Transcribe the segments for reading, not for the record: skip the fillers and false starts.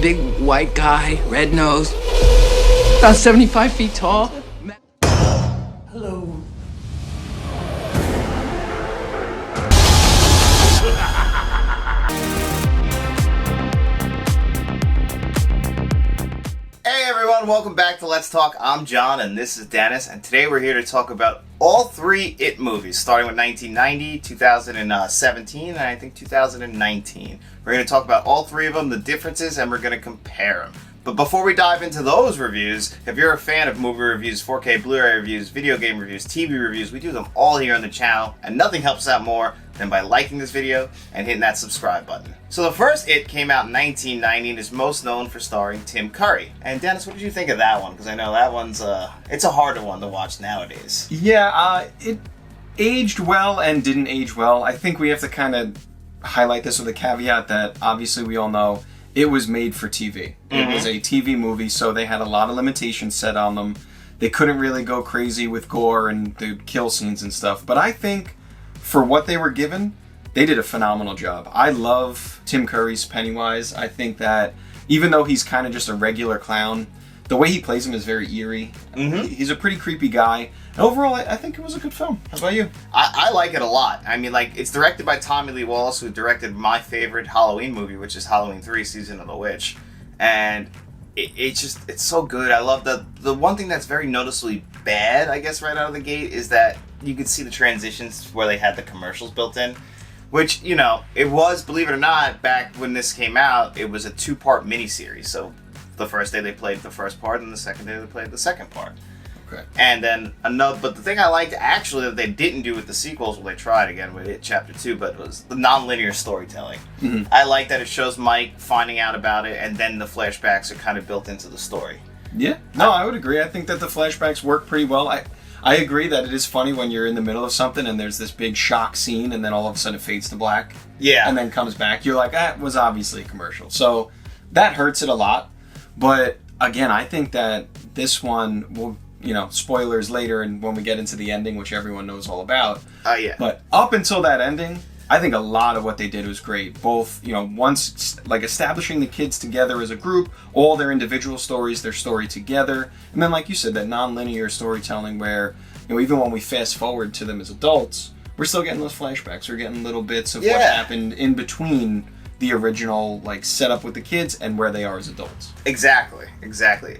big white guy, red nose, about 75 feet tall. Hello. Hey everyone, welcome back to Let's Talk. I'm John and this is Dennis, and today we're here to talk about all three It movies, starting with 1990, 2017, and I think 2019. We're going to talk about all three of them, the differences, and we're going to compare them. But before we dive into those reviews, if you're a fan of movie reviews, 4K Blu-ray reviews, video game reviews, TV reviews, we do them all here on the channel, and nothing helps out more than by liking this video and hitting that subscribe button. So the first It came out in 1990 and is most known for starring Tim Curry. And Dennis, what did you think of that one? Because I know that one's it's a harder one to watch nowadays. Yeah, it aged well and didn't age well. I think we have to kind of highlight this with a caveat that obviously we all know it was made for TV. It was a TV movie, so they had a lot of limitations set on them. They couldn't really go crazy with gore and the kill scenes and stuff. But I think for what they were given, they did a phenomenal job. I love Tim Curry's Pennywise. I think that even though he's kind of just a regular clown, the way he plays him is very eerie. He's a pretty creepy guy. And overall, I think it was a good film. How about you? I like it a lot. I mean, like, it's directed by Tommy Lee Wallace, who directed my favorite Halloween movie, which is Halloween 3, Season of the Witch. And it's so good. I love the one thing that's very noticeably bad, I guess, right out of the gate, is that you could see the transitions where they had the commercials built in. Which, you know, it was, believe it or not, back when this came out, it was a 2-part miniseries. So the first day they played the first part, and the second day they played the second part. Okay. And then but the thing I liked actually that they didn't do with the sequels, well, they tried again with It Chapter 2, but it was the non-linear storytelling. I like that it shows Mike finding out about it, and then the flashbacks are kind of built into the story. Yeah. No, I would agree. I think that the flashbacks work pretty well. I agree that it is funny when you're in the middle of something and there's this big shock scene and then all of a sudden it fades to black. Yeah. And then comes back. You're like, that was obviously a commercial. So that hurts it a lot. But again, I think that this one will, spoilers later and when we get into the ending, which everyone knows all about. Oh, yeah. But up until that ending, I think a lot of what they did was great. Both, once, like, establishing the kids together as a group, all their individual stories, their story together. And then, like you said, that non-linear storytelling where, even when we fast forward to them as adults, we're still getting those flashbacks. We're getting little bits of what happened in between the original, setup with the kids and where they are as adults. Exactly.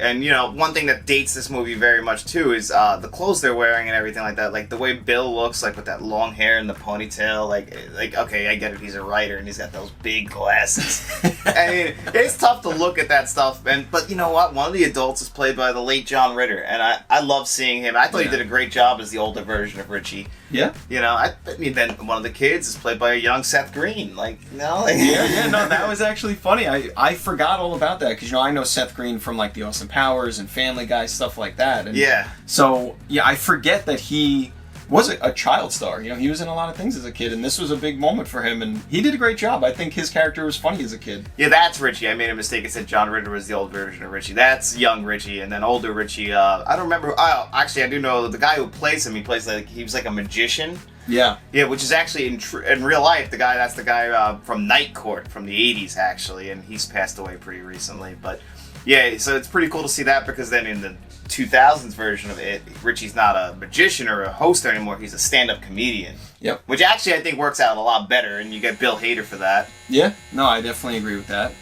And, one thing that dates this movie very much, too, is the clothes they're wearing and everything like that. Like, the way Bill looks, with that long hair and the ponytail. Like okay, I get it, he's a writer and he's got those big glasses. I mean, it's tough to look at that stuff. But you know what? One of the adults is played by the late John Ritter, and I love seeing him. I thought he did a great job as the older version of Richie. Yeah. I mean, then one of the kids is played by a young Seth Green. No, that was actually funny. I forgot all about that because, I know Seth Green from, the Austin Powers and Family Guy, stuff like that. And so, I forget that he was a child star. He was in a lot of things as a kid, and this was a big moment for him, and he did a great job. I think his character was funny as a kid. Yeah, that's Richie. I made a mistake. I said John Ritter was the old version of Richie. That's young Richie, and then older Richie, I don't remember. Oh, actually, I do know the guy who plays him. He plays he was like a magician. Yeah. Yeah, which is actually in real life, that's the guy from Night Court from the 80s, actually, and he's passed away pretty recently. But yeah, so it's pretty cool to see that because then in the 2000s version of it, Richie's not a magician or a host anymore. He's a stand-up comedian. Yep. Which actually I think works out a lot better, and you get Bill Hader for that. Yeah. No, I definitely agree with that.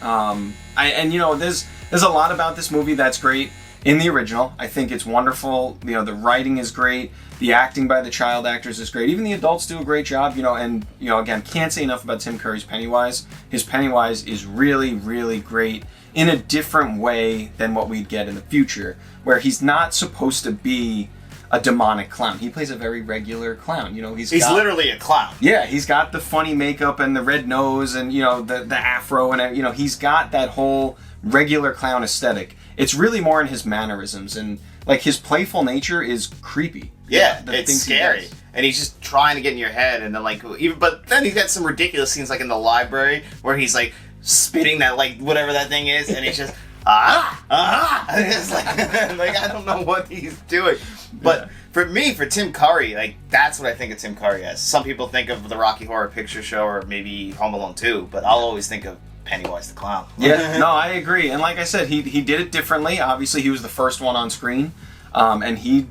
There's a lot about this movie that's great. In the original, I think it's wonderful. The writing is great. The acting by the child actors is great. Even the adults do a great job. And again, can't say enough about Tim Curry's Pennywise. His Pennywise is really, really great in a different way than what we'd get in the future, where he's not supposed to be a demonic clown. He plays a very regular clown. He's literally a clown. Yeah, he's got the funny makeup and the red nose and the afro and he's got that whole regular clown aesthetic. It's really more in his mannerisms and his playful nature is creepy. Yeah, it's scary. And he's just trying to get in your head and then but then he's got some ridiculous scenes in the library where he's spitting that whatever that thing is and he's just and it's I don't know what he's doing. But for me, for Tim Curry, that's what I think of Tim Curry as. Some people think of the Rocky Horror Picture Show or maybe Home Alone 2, but I'll always think of Pennywise the Clown. Yeah, no, I agree. And like I said, he did it differently. Obviously, he was the first one on screen, and he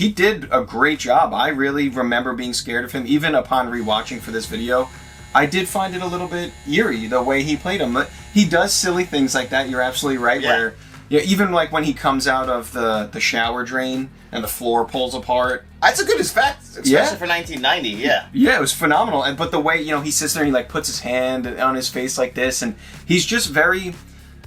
did a great job. I really remember being scared of him, even upon rewatching for this video. I did find it a little bit eerie the way he played him. But he does silly things like that. You're absolutely right. Yeah. Where even like when he comes out of the shower drain and the floor pulls apart. That's a good effect, especially for 1990. Yeah. Yeah, it was phenomenal. But the way he sits there and he like puts his hand on his face like this, and he's just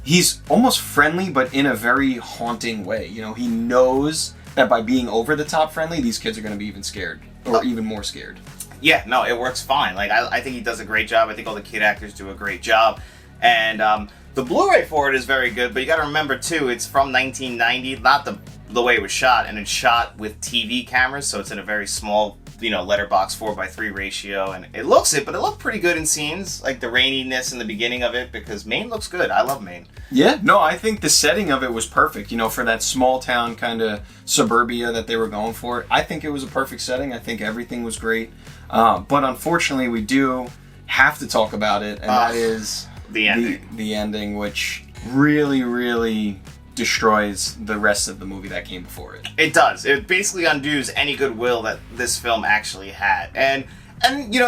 he's almost friendly, but in a very haunting way. He knows that by being over the top friendly, these kids are going to be even scared, or even more scared. Yeah, no, it works fine. Like I think he does a great job. I think all the kid actors do a great job, and the Blu-ray for it is very good. But you got to remember too, it's from 1990. Not the way it was shot, and it's shot with TV cameras, so it's in a very small, letterbox 4:3 ratio, and it looked pretty good in scenes, like the raininess in the beginning of it, because Maine looks good. I love Maine. Yeah, no, I think the setting of it was perfect, for that small town kind of suburbia that they were going for. I think it was a perfect setting. I think everything was great, but unfortunately we do have to talk about it, and that is the ending. The ending, which really, really destroys the rest of the movie that came before it. It does. It basically undoes any goodwill that this film actually had. And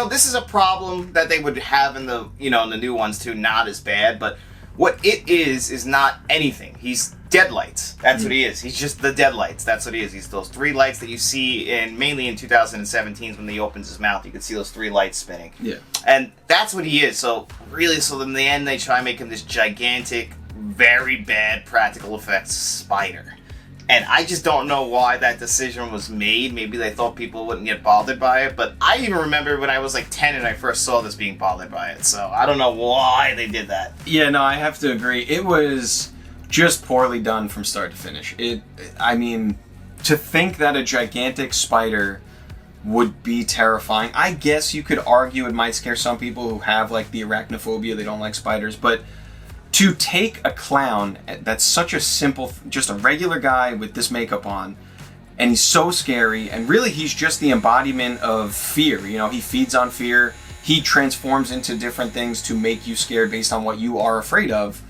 this is a problem that they would have in the in the new ones too, not as bad, but what it is not anything. He's deadlights. That's what he is. He's just the deadlights. That's what he is. He's those three lights that you see mainly in 2017 when he opens his mouth. You can see those three lights spinning. Yeah. And that's what he is. So in the end they try and make him this gigantic, very bad practical effects spider. And I just don't know why that decision was made. Maybe they thought people wouldn't get bothered by it, but I even remember when I was like 10 and I first saw this being bothered by it, so I don't know why they did that. Yeah, no, I have to agree. It was just poorly done from start to finish. To think that a gigantic spider would be terrifying, I guess you could argue it might scare some people who have like the arachnophobia, they don't like spiders, but to take a clown that's such a simple, just a regular guy with this makeup on, and he's so scary, and really he's just the embodiment of fear. He feeds on fear. He transforms into different things to make you scared based on what you are afraid of.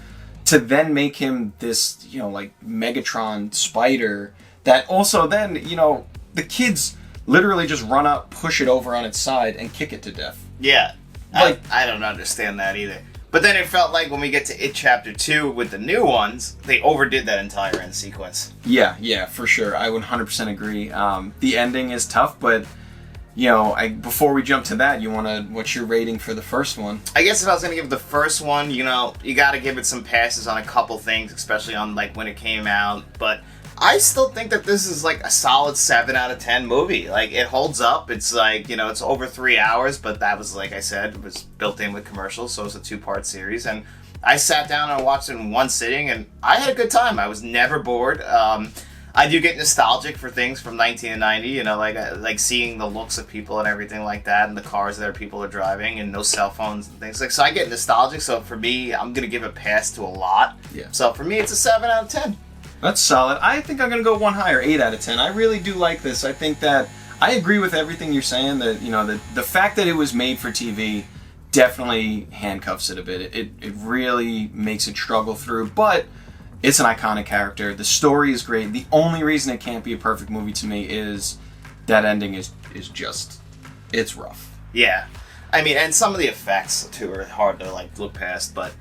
To then make him this, like Megatron spider that also then, the kids literally just run up, push it over on its side, and kick it to death. Yeah. I don't understand that either. But then it felt like when we get to It Chapter 2 with the new ones, they overdid that entire end sequence. Yeah, for sure. I 100% agree. The ending is tough, but, before we jump to that, what's your rating for the first one? I guess if I was going to give the first one, you got to give it some passes on a couple things, especially on, like, when it came out. But I still think that this is like a solid 7 out of 10 movie. Like, it holds up. It's like, it's over 3 hours, but that was, like I said, it was built in with commercials, so it's a 2-part series. And I sat down and watched it in one sitting, and I had a good time. I was never bored. I do get nostalgic for things from 1990, like seeing the looks of people and everything like that, and the cars that people are driving, and no cell phones and things. So I get nostalgic, so for me, I'm going to give a pass to a lot. Yeah. So for me, it's a 7 out of 10. That's solid. I think I'm going to go one higher, 8 out of 10. I really do like this. I think that I agree with everything you're saying. That the fact that it was made for TV definitely handcuffs it a bit. It really makes it struggle through, but it's an iconic character. The story is great. The only reason it can't be a perfect movie to me is that ending is just, it's rough. Yeah. And some of the effects too are hard to like look past, but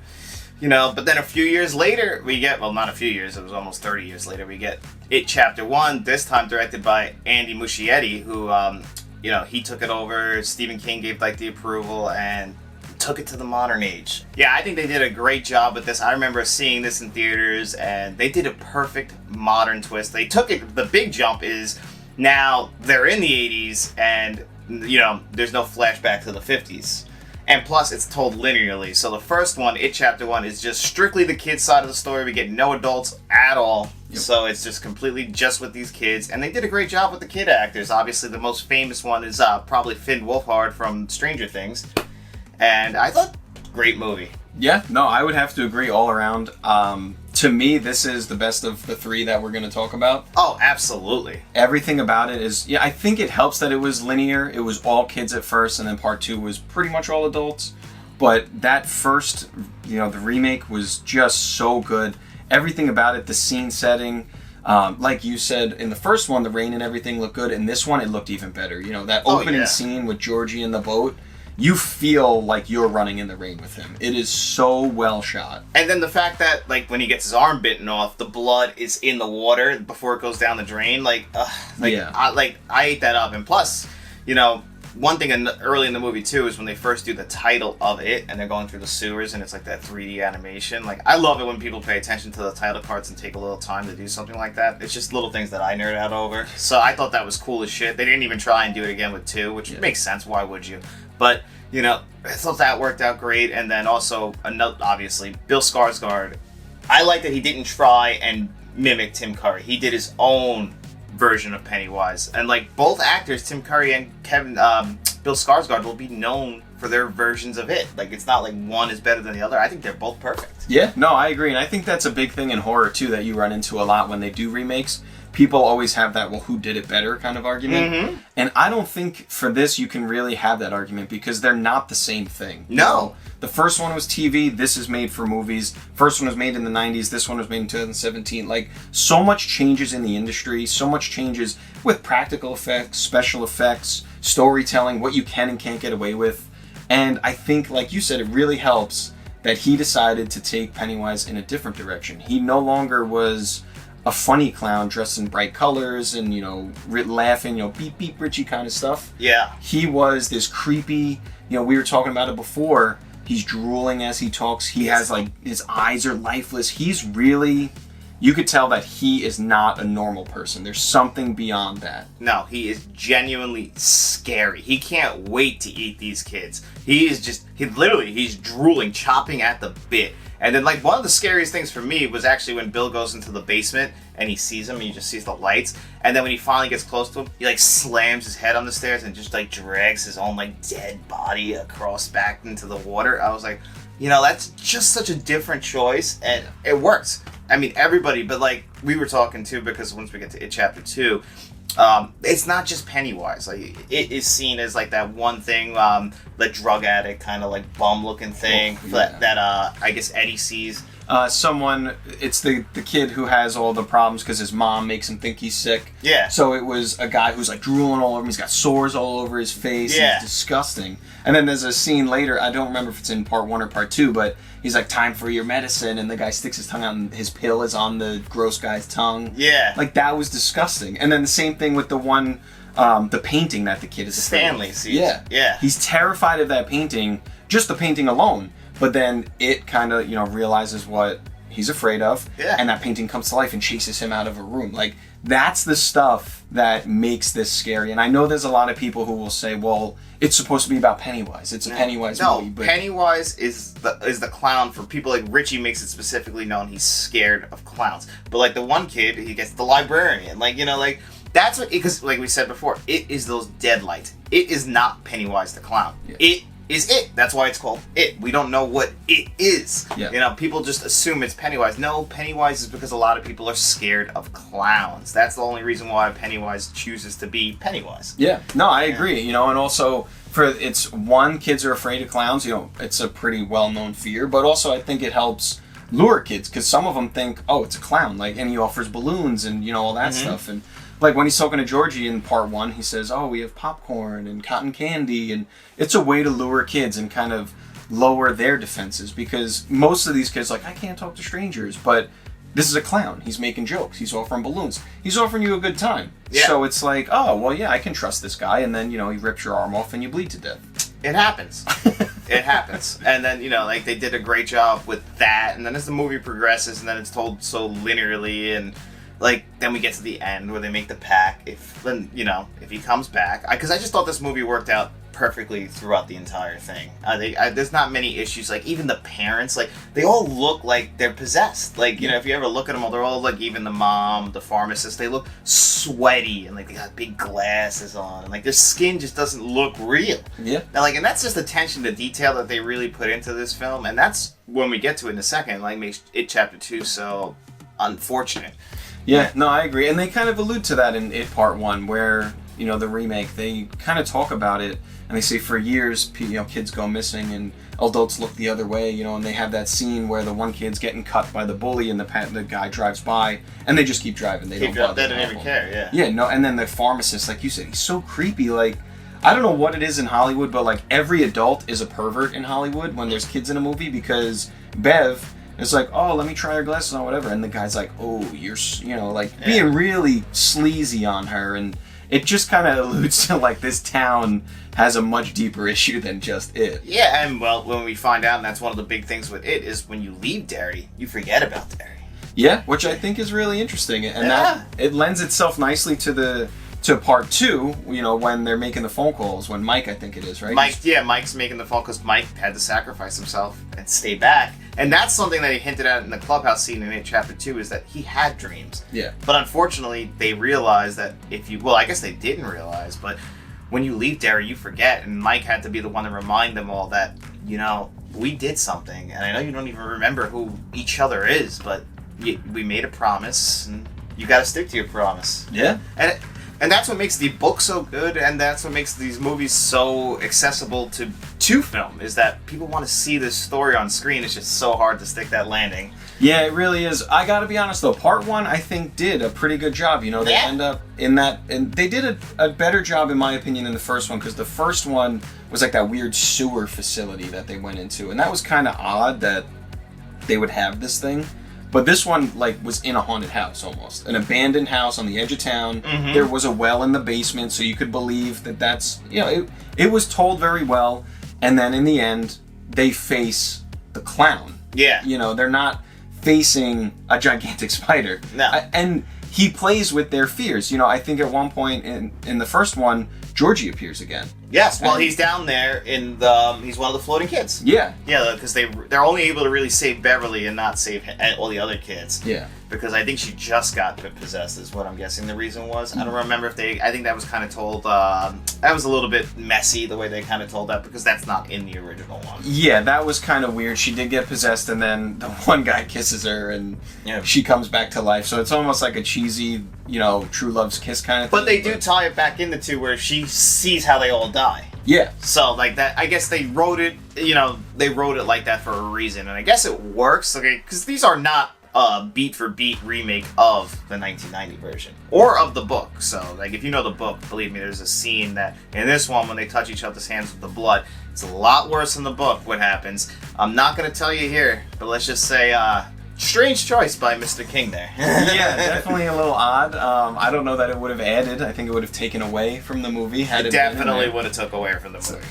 but then a few years later, we get, well, not a few years, it was almost 30 years later, we get It Chapter 1, this time directed by Andy Muschietti, who, he took it over, Stephen King gave, like, the approval, and took it to the modern age. Yeah, I think they did a great job with this. I remember seeing this in theaters, and they did a perfect modern twist. They took it, the big jump is, now they're in the 80s, and, there's no flashback to the 50s. And plus, it's told linearly. So the first one, It Chapter 1, is just strictly the kids' side of the story. We get no adults at all. Yep. So it's just completely just with these kids. And they did a great job with the kid actors. Obviously, the most famous one is probably Finn Wolfhard from Stranger Things. And I thought, great movie. Yeah, no, I would have to agree all around. To me, this is the best of the 3 that we're going to talk about. Oh, absolutely. Everything about it is, I think it helps that it was linear. It was all kids at first, and then part 2 was pretty much all adults. But that first, the remake was just so good. Everything about it, the scene setting, like you said, in the first one, the rain and everything looked good. In this one, it looked even better. That opening scene with Georgie in the boat, you feel like you're running in the rain with him. It is so well shot. And then the fact that, like, when he gets his arm bitten off, the blood is in the water before it goes down the drain. I ate that up. And plus, one thing early in the movie too is when they first do the title of it and they're going through the sewers and it's like that 3D animation. Like, I love it when people pay attention to the title cards and take a little time to do something like that. It's just little things that I nerd out over. So I thought that was cool as shit. They didn't even try and do it again with 2, which makes sense. Why would you? But I thought that worked out great. And then also, obviously, Bill Skarsgård. I like that he didn't try and mimic Tim Curry. He did his own version of Pennywise, and like both actors, Tim Curry and Bill Skarsgård, will be known for their versions of it. Like, it's not like one is better than the other. I think they're both perfect. Yeah, no, I agree, and I think that's a big thing in horror too that you run into a lot when they do remakes. People always have that, well, who did it better kind of argument. And I don't think for this you can really have that argument because they're not the same thing. No. The first one was TV, this is made for movies. First one was made in the 90s, this one was made in 2017. Like, so much changes in the industry, so much changes with practical effects, special effects, storytelling, what you can and can't get away with. And I think, like you said, it really helps that he decided to take Pennywise in a different direction. He no longer was a funny clown dressed in bright colors and, laughing, beep, beep, Richie kind of stuff. Yeah. He was this creepy, we were talking about it before, he's drooling as he talks. He has, his eyes are lifeless. He's really, you could tell that he is not a normal person. There's something beyond that. No, he is genuinely scary. He can't wait to eat these kids. He's drooling, chomping at the bit. And then, one of the scariest things for me was actually when Bill goes into the basement and he sees him and he just sees the lights. And then when he finally gets close to him, he, slams his head on the stairs and just, drags his own, dead body across back into the water. I was like, that's just such a different choice. And it works. I mean, everybody, but, we were talking, too, because once we get to It Chapter 2, it's not just Pennywise. It is seen as that one thing, the drug addict kind of bum looking thing that I guess Eddie sees. It's the kid who has all the problems because his mom makes him think he's sick. Yeah. So it was a guy who's drooling all over him. He's got sores all over his face. Yeah. It's disgusting. And then there's a scene later, I don't remember if it's in part 1 or part 2, but he's time for your medicine, and the guy sticks his tongue out and his pill is on the gross guy's tongue. Yeah. That was disgusting. And then the same thing with the one, the painting that the kid is Stanley sees. Yeah. Yeah. He's terrified of that painting, just the painting alone. But then it kind of, realizes what he's afraid of, and that painting comes to life and chases him out of a room. That's the stuff that makes this scary. And I know there's a lot of people who will say, well, it's supposed to be about Pennywise. It's a Pennywise movie. No, Pennywise is the clown. For people Richie makes it specifically known he's scared of clowns. But the one kid, he gets the librarian. That's what, because we said before, it is those deadlights. It is not Pennywise the clown. Yeah. It is it. That's why it's called It. We don't know what it is. Yeah. People just assume it's Pennywise. No, Pennywise is because a lot of people are scared of clowns. That's the only reason why Pennywise chooses to be Pennywise. Yeah. No, I agree. And also kids are afraid of clowns. It's a pretty well-known fear, but also I think it helps lure kids because some of them think, oh, it's a clown. And he offers balloons and all that stuff. And when he's talking to Georgie in part 1, he says, oh, we have popcorn and cotton candy. And it's a way to lure kids and kind of lower their defenses because most of these kids I can't talk to strangers. But this is a clown. He's making jokes. He's offering balloons. He's offering you a good time. Yeah. So it's oh, well, yeah, I can trust this guy. And then, he rips your arm off and you bleed to death. It happens. It happens. And then, they did a great job with that. And then as the movie progresses and then it's told so linearly and then we get to the end where they make the pact. If he comes back, because I just thought this movie worked out perfectly throughout the entire thing. There's not many issues. Even the parents, they all look like they're possessed. If you ever look at them, they're all even the mom, the pharmacist, they look sweaty and they got big glasses on and their skin just doesn't look real. Yeah. And that's just attention to detail that they really put into this film, and that's when we get to it in a second. Makes It Chapter 2 so unfortunate. Yeah, no, I agree. And they kind of allude to that in It Part 1 where, the remake, they kind of talk about it, and they say for years, kids go missing and adults look the other way, and they have that scene where the one kid's getting cut by the bully and the guy drives by, and they just keep driving. They don't even care, yeah. Yeah, no, and then the pharmacist, like you said, he's so creepy, like, I don't know what it is in Hollywood, but like every adult is a pervert in Hollywood when there's kids in a movie, because Bev is like, oh, let me try your glasses on, whatever, and the guy's like, oh, you're, being really sleazy on her, and it just kind of alludes to like this town has a much deeper issue than just it. Yeah, and well, when we find out, and that's one of the big things with it, is when you leave Derry, you forget about Derry. Yeah, which I think is really interesting, and that it lends itself nicely to part 2, when they're making the phone calls, when Mike, I think it is, right? Mike's making the phone because Mike had to sacrifice himself and stay back. And that's something that he hinted at in the clubhouse scene in Chapter 2, is that he had dreams. Yeah. But unfortunately, they realized that I guess they didn't realize, but when you leave Derry, you forget, and Mike had to be the one to remind them all that, we did something, and I know you don't even remember who each other is, but we made a promise, and you got to stick to your promise. Yeah. And that's what makes the book so good, and that's what makes these movies so accessible to film, is that people want to see this story on screen. It's just so hard to stick that landing. Yeah, it really is. I gotta be honest though, part 1 I think did a pretty good job. They end up in that, and they did a better job in my opinion than the first one, because the first one was like that weird sewer facility that they went into, and that was kind of odd that they would have this thing. But this one, like, was in a haunted house almost. An abandoned house on the edge of town. Mm-hmm. There was a well in the basement, so you could believe that that's, it was told very well. And then in the end, they face the clown. Yeah. They're not facing a gigantic spider. No. And he plays with their fears. I think at one point in the first one, Georgie appears again. Yes, well, he's down there he's one of the floating kids. Yeah. Yeah, because they're only able to really save Beverly and not save all the other kids. Yeah. Because I think she just got possessed is what I'm guessing the reason was. I don't remember I think that was kind of told, that was a little bit messy the way they kind of told that, because that's not in the original one. Yeah, that was kind of weird. She did get possessed, and then the one guy kisses her, and she comes back to life. So it's almost like a cheesy, true love's kiss kind of thing. But they do tie it back into two where she sees how they all die. Yeah. So, like that, I guess they wrote it, they wrote it like that for a reason. And I guess it works, okay, because these are not a beat-for-beat remake of the 1990 version. Or of the book. So, like, if you know the book, believe me, there's a scene that, in this one, when they touch each other's hands with the blood, it's a lot worse in the book what happens. I'm not going to tell you here, but let's just say, strange choice by Mr. King there. Yeah, definitely a little odd. I don't know that it would have added. I think it would have taken away from the movie. It definitely would have took away from the movie.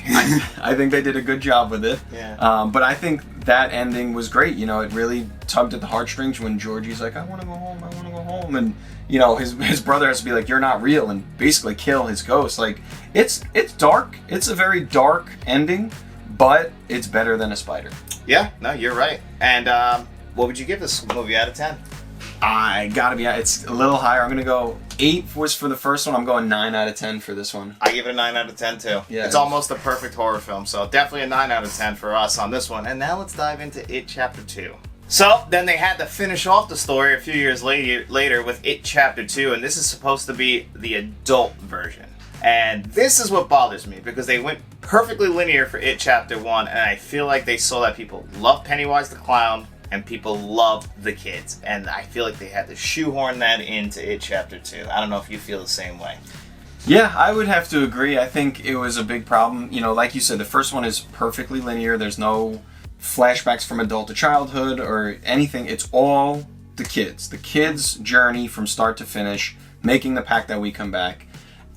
I think they did a good job with it. Yeah. But I think that ending was great. It really tugged at the heartstrings when Georgie's like, I want to go home. And, his brother has to be like, you're not real, and basically kill his ghost. Like, it's dark. It's a very dark ending, but it's better than a spider. Yeah, no, you're right. And, what would you give this movie out of 10? It's a little higher. I'm going to go 8 was for the first one. I'm going 9 out of 10 for this one. I give it a 9 out of 10 too. Yeah, it's almost a perfect horror film, so definitely a 9 out of 10 for us on this one. And now let's dive into It Chapter 2. So, then they had to finish off the story a few years later with It Chapter 2, and this is supposed to be the adult version. And this is what bothers me, because they went perfectly linear for It Chapter 1, and I feel like they saw that people love Pennywise the Clown, and people loved the kids. And I feel like they had to shoehorn that into It Chapter 2. I don't know if you feel the same way. Yeah, I would have to agree. I think it was a big problem. Like you said, the first one is perfectly linear. There's no flashbacks from adult to childhood or anything. It's all the kids. The kids' journey from start to finish, making the pact that we come back.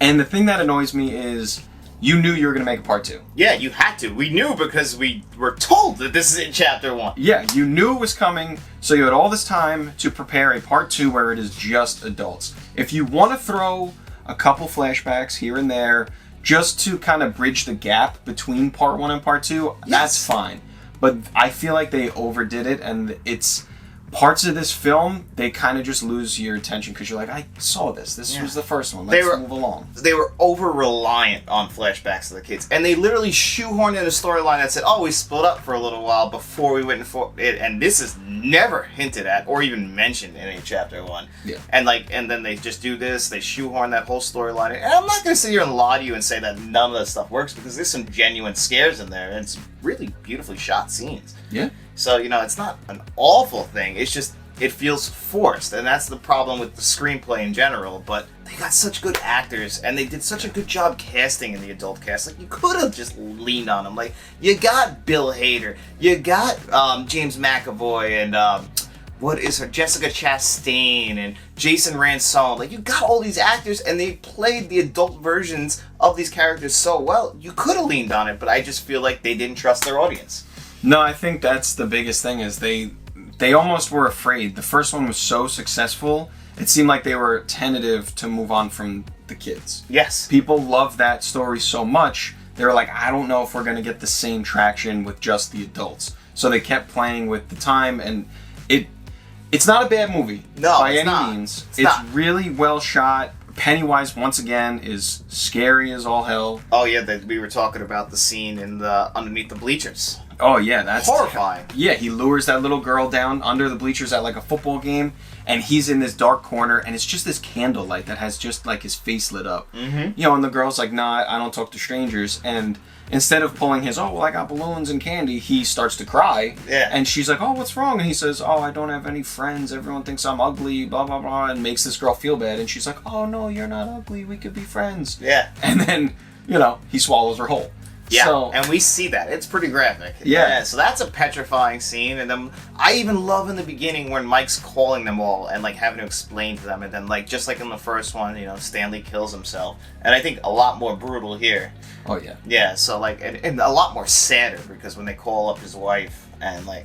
And the thing that annoys me is you knew you were going to make a part 2. Yeah, you had to. We knew because we were told that this is in Chapter 1. Yeah, you knew it was coming, so you had all this time to prepare a part 2 where it is just adults. If you want to throw a couple flashbacks here and there just to kind of bridge the gap between part 1 and part 2, that's fine. But I feel like they overdid it, and it's parts of this film, they kind of just lose your attention because you're like, I saw this. This was the first one. Let's move along. They were over-reliant on flashbacks to the kids. And they literally shoehorned in a storyline that said, oh, we split up for a little while before we went for it. And this is never hinted at or even mentioned in any chapter 1. Yeah. And then they just do this. They shoehorn that whole storyline. And I'm not going to sit here and lie to you and say that none of that stuff works because there's some genuine scares in there. And it's really beautifully shot scenes. Yeah. So, it's not an awful thing. It's just, it feels forced. And that's the problem with the screenplay in general. But they got such good actors. And they did such a good job casting in the adult cast. Like, you could have just leaned on them. Like, you got Bill Hader. You got James McAvoy and, what is her? Jessica Chastain and Jason Ransone. Like, you got all these actors and they played the adult versions of these characters so well. You could have leaned on it. But I just feel like they didn't trust their audience. No, I think that's the biggest thing is they almost were afraid. The first one was so successful, it seemed like they were tentative to move on from the kids. Yes. People loved that story so much, they were like, I don't know if we're going to get the same traction with just the adults. So they kept playing with the time, and it's not a bad movie by any means. It's really well shot. Pennywise, once again, is scary as all hell. Oh, yeah, we were talking about the scene in underneath the bleachers. Oh, yeah, that's horrifying. Yeah, he lures that little girl down under the bleachers at like a football game, and he's in this dark corner, and it's just this candlelight that has just like his face lit up. Mm-hmm. And the girl's like, nah, I don't talk to strangers. And instead of pulling his, oh, well, I got balloons and candy, he starts to cry. Yeah. And she's like, oh, what's wrong? And he says, oh, I don't have any friends. Everyone thinks I'm ugly, blah, blah, blah, and makes this girl feel bad. And she's like, oh, no, you're not ugly. We could be friends. Yeah. And then, he swallows her whole. Yeah, and we see that. It's pretty graphic. Yeah. So that's a petrifying scene. And then I even love in the beginning when Mike's calling them all and, like, having to explain to them. And then, like, just like in the first one, Stanley kills himself. And I think a lot more brutal here. Oh, yeah. Yeah, so, like, and a lot more sadder because when they call up his wife and, like,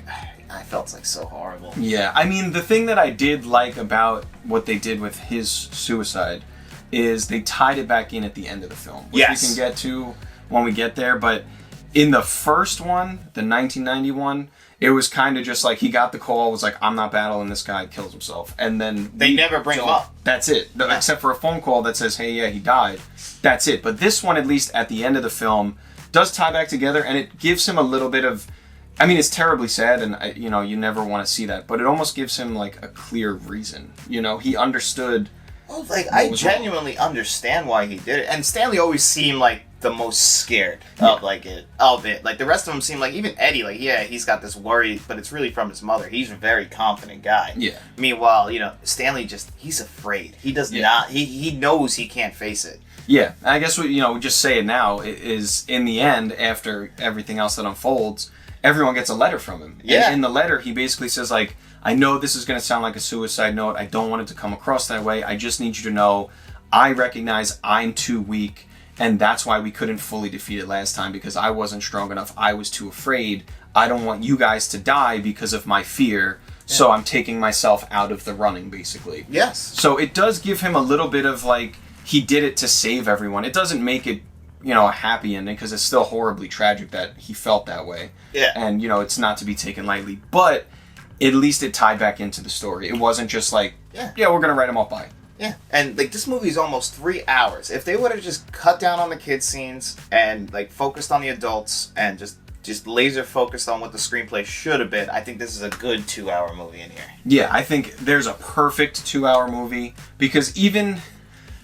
I felt, like, so horrible. Yeah, I mean, the thing that I did like about what they did with his suicide is they tied it back in at the end of the film. Which we can get to when we get there, but in the first one, the 1991, it was kind of just like he got the call, was like, I'm not battling this guy, kills himself. And then they never bring him up. That's it. Yeah. Except for a phone call that says, hey, yeah, he died. That's it. But this one, at least at the end of the film, does tie back together, and it gives him a little bit of, I mean, it's terribly sad, and you never want to see that, but it almost gives him like a clear reason. He understood. Oh, like, I genuinely understand why he did it. And Stanley always seemed like the most scared of it. Like, the rest of them seem like, even Eddie, like, yeah, he's got this worry, but it's really from his mother. He's a very confident guy. Yeah. Meanwhile, Stanley he's afraid. He does not, he knows he can't face it. Yeah, I guess we just say it now, is in the end, after everything else that unfolds, everyone gets a letter from him. Yeah. And in the letter, he basically says, like, I know this is going to sound like a suicide note. I don't want it to come across that way. I just need you to know I recognize I'm too weak, and that's why we couldn't fully defeat it last time, because I wasn't strong enough. I was too afraid. I don't want you guys to die because of my fear, so I'm taking myself out of the running, basically. Yes. So it does give him a little bit of, like, he did it to save everyone. It doesn't make it, a happy ending, because it's still horribly tragic that he felt that way. Yeah. And, it's not to be taken lightly. But at least it tied back into the story. It wasn't just like, we're going to write him off by. Yeah, and like this movie is almost 3 hours. If they would have just cut down on the kids scenes and like focused on the adults and just laser focused on what the screenplay should have been, I think this is a good 2-hour movie in here. Yeah, I think there's a perfect 2-hour movie, because even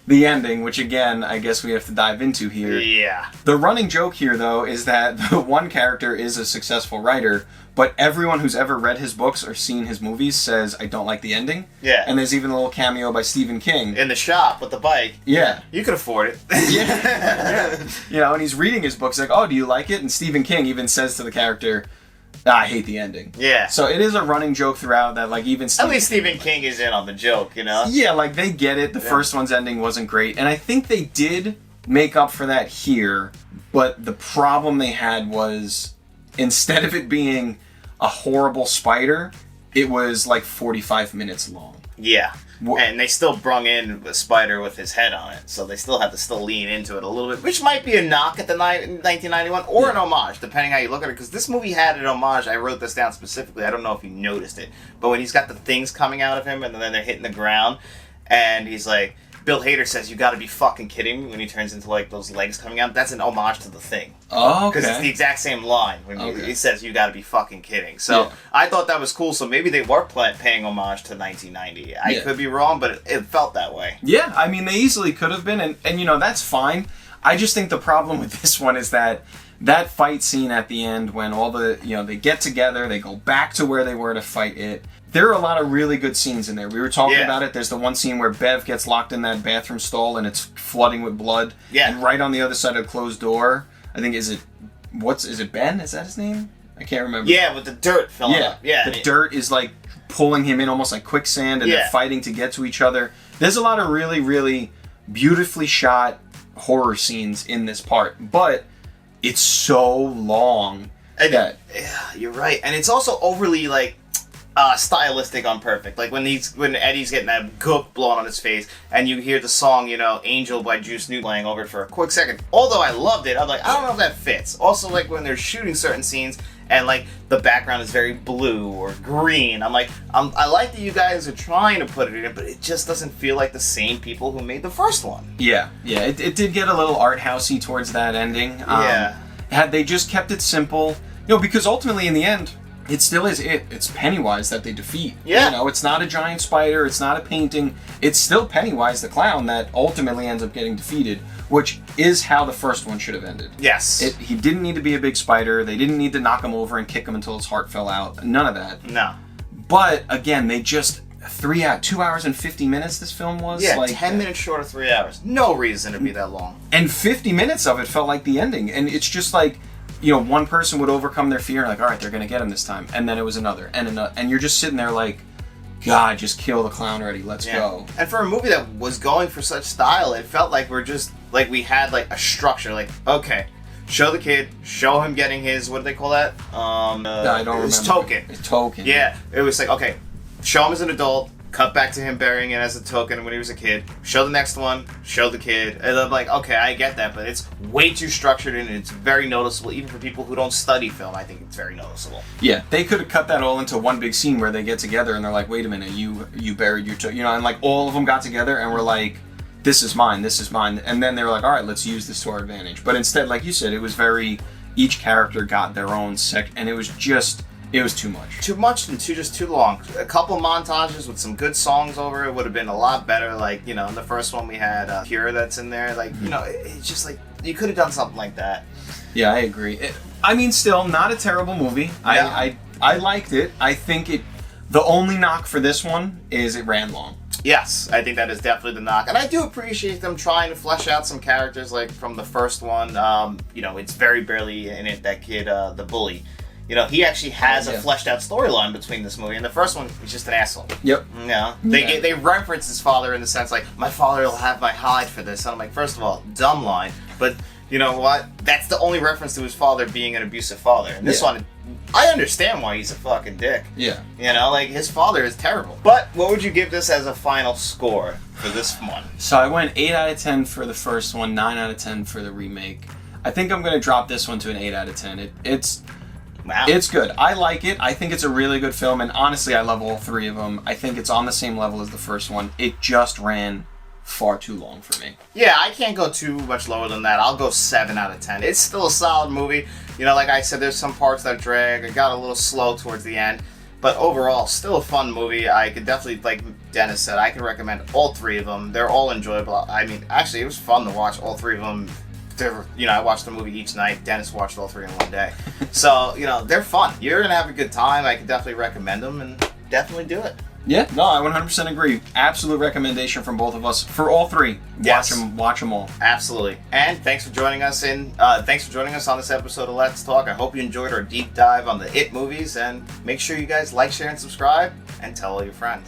the ending, which again, I guess we have to dive into here. Yeah. The running joke here, though, is that the one character is a successful writer, but everyone who's ever read his books or seen his movies says, I don't like the ending. Yeah. And there's even a little cameo by Stephen King. In the shop with the bike. Yeah. You could afford it. Yeah. And he's reading his books like, oh, do you like it? And Stephen King even says to the character, I hate the ending. Yeah. So it is a running joke throughout that, like, even At least Stephen King is in on the joke, Yeah, like, they get it. The first one's ending wasn't great. And I think they did make up for that here, but the problem they had was, instead of it being a horrible spider, it was like 45 minutes long. Yeah. And they still brung in a spider with his head on it, so they still had to lean into it a little bit, which might be a knock at the 1991 or an homage, depending how you look at it, because this movie had an homage. I wrote this down specifically. I don't know if you noticed it, but when he's got the things coming out of him and then they're hitting the ground, and he's like, Bill Hader says, "You gotta be fucking kidding me," when he turns into like those legs coming out. That's an homage to The Thing. Oh, okay. Because it's the exact same line when he says, "You gotta be fucking kidding." So I thought that was cool. So maybe they were paying homage to 1990. I could be wrong, but it felt that way. Yeah, I mean, they easily could have been, and you know, that's fine. I just think the problem with this one is that fight scene at the end, when all the, you know, they get together, they go back to where they were to fight it. There are a lot of really good scenes in there. We were talking about it. There's the one scene where Bev gets locked in that bathroom stall and it's flooding with blood. Yeah. And right on the other side of the closed door, I think, is it Ben? Is that his name? I can't remember. Yeah, with the dirt filling up. Yeah. The dirt is like pulling him in almost like quicksand, and they're fighting to get to each other. There's a lot of really, really beautifully shot horror scenes in this part, but it's so long. Yeah, you're right. And it's also overly like stylistic on perfect. Like when Eddie's getting that gook blown on his face, and you hear the song, you know, "Angel" by Juice Newton playing over it for a quick second. Although I loved it, I'm like, I don't know if that fits. Also, like when they're shooting certain scenes and like the background is very blue or green, I'm like, I like that you guys are trying to put it in, but it just doesn't feel like the same people who made the first one. Yeah, it did get a little art housey towards that ending. Had they just kept it simple, you know, because ultimately in the end, it still is it's Pennywise that they defeat. Yeah. You know, it's not a giant spider, it's not a painting, it's still Pennywise the clown that ultimately ends up getting defeated, which is how the first one should have ended. Yes. He didn't need to be a big spider, they didn't need to knock him over and kick him until his heart fell out, none of that. No. But, again, they just, 2 hours and 50 minutes this film was? Yeah, like, 10 minutes short of 3 hours. No reason to be that long. And 50 minutes of it felt like the ending, and it's just like, you know, one person would overcome their fear, like, all right, they're going to get him this time. And then it was another, and another. And you're just sitting there like, God, just kill the clown already. Let's go. And for a movie that was going for such style, it felt like we had like a structure. Like, okay, show the kid, show him getting his, what do they call that? I don't remember. His token. His token. Yeah, it was like, okay, show him as an adult, cut back to him burying it as a token when he was a kid, show the next one, show the kid, and I'm like, okay, I get that, but it's way too structured and it's very noticeable, even for people who don't study film. I think it's very noticeable. Yeah, they could have cut that all into one big scene where they get together and they're like, wait a minute, you buried your token, you know, and like all of them got together and were like, this is mine, and then they were like, all right, let's use this to our advantage. But instead, like you said, it was each character got their own and it was too much. Too much and too long. A couple montages with some good songs over it would have been a lot better. Like, you know, in the first one we had Pure that's in there. Like, you know, it's just like, you could have done something like that. Yeah, I agree. I mean, still, not a terrible movie. Yeah. I liked it. I think the only knock for this one is it ran long. Yes, I think that is definitely the knock. And I do appreciate them trying to flesh out some characters, like from the first one. You know, it's very barely in it, that kid, the bully. You know, he actually has a fleshed out storyline between this movie and the first one. He's just an asshole. Yep. You know, they reference his father in the sense like, my father will have my hide for this. And I'm like, first of all, dumb line, but you know what? That's the only reference to his father being an abusive father. And this one, I understand why he's a fucking dick. Yeah. You know, like his father is terrible. But what would you give this as a final score for this one? So I went 8 out of 10 for the first one, 9 out of 10 for the remake. I think I'm going to drop this one to an 8 out of 10. Wow. It's good. I like it. I think it's a really good film, and honestly, I love all three of them. I think it's on the same level as the first one. It just ran far too long for me. Yeah, I can't go too much lower than that. I'll go 7 out of 10. It's still a solid movie. You know, like I said, there's some parts that drag. It got a little slow towards the end. But overall, still a fun movie. I could definitely, like Dennis said, I can recommend all three of them. They're all enjoyable. I mean, actually, it was fun to watch all three of them. You know, I watched the movie each night. Dennis watched all three in one day. So, you know, they're fun. You're going to have a good time. I could definitely recommend them and definitely do it. Yeah, no, I 100% agree. Absolute recommendation from both of us for all three. Yes. Watch them all. Absolutely. And thanks for joining us on this episode of Let's Talk. I hope you enjoyed our deep dive on the It movies, and make sure you guys like, share, and subscribe, and tell all your friends.